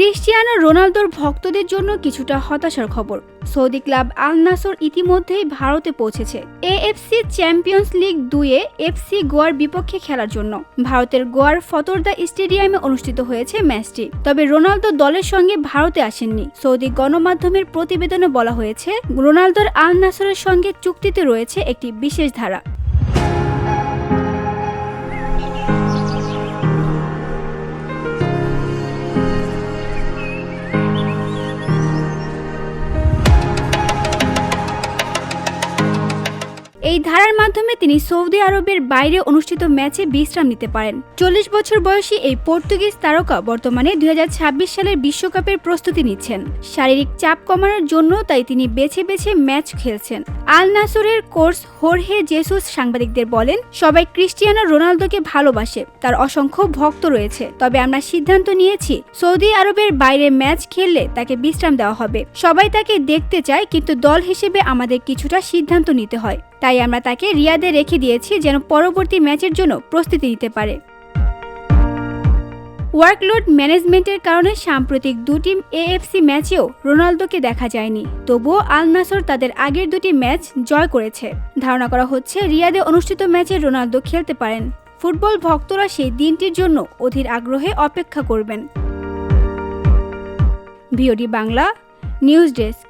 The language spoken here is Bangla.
ক্রিস্টিয়ানো রোনালদোর ভক্তদের জন্য কিছুটা হতাশার খবর। সৌদি ক্লাব আল নাসর ইতিমধ্যেই ভারতে পৌঁছেছে এএফসি চ্যাম্পিয়ন্স লিগ 2-এ এফসি গোয়ার বিপক্ষে খেলার জন্য। ভারতের গোয়ার ফতোরদা স্টেডিয়ামে অনুষ্ঠিত হয়েছে ম্যাচটি। তবে রোনালদো দলের সঙ্গে ভারতে আসেননি। সৌদি গণমাধ্যমের প্রতিবেদনে বলা হয়েছে, রোনালদোর আল নাসরের সঙ্গে চুক্তিতে রয়েছে একটি বিশেষ ধারা। এই ধারার মাধ্যমে তিনি সৌদি আরবের বাইরে অনুষ্ঠিত ম্যাচে বিশ্রাম নিতে পারেন। 40 বছর বয়সী এই পর্তুগিজ তারকা বর্তমানে 2026 সালের বিশ্বকাপের প্রস্তুতি নিচ্ছেন। শারীরিক চাপ কমানোর জন্য তাই তিনি বেছে বেছে ম্যাচ খেলছেন। আল নাসরের কোচ হোর্হে জেসুস সাংবাদিকদের বলেন, সবাই ক্রিস্টিয়ানো রোনালদোকে ভালোবাসে, তার অসংখ্য ভক্ত রয়েছে। তবে আমরা সিদ্ধান্ত নিয়েছি সৌদি আরবের বাইরে ম্যাচ খেললে তাকে বিশ্রাম দেওয়া হবে। সবাই তাকে দেখতে চায়, কিন্তু দল হিসেবে আমাদের কিছুটা সিদ্ধান্ত নিতে হয়। তাই আমরা তাকে রিয়াদে রেখে দিয়েছি যেন পরবর্তী ম্যাচের জন্য প্রস্তুতি নিতে পারে। ওয়ার্কলোড ম্যানেজমেন্টের কারণে সাম্প্রতিক দুটি এএফসি ম্যাচেও রোনালদোকে দেখা যায়নি। তবুও আল নাসর তাদের আগের দুটি ম্যাচ জয় করেছে। ধারণা করা হচ্ছে রিয়াদে অনুষ্ঠিত ম্যাচে রোনালদো খেলতে পারেন। ফুটবল ভক্তরা সেই দিনটির জন্য অধীর আগ্রহে অপেক্ষা করবেন। VOD Bangla news desk.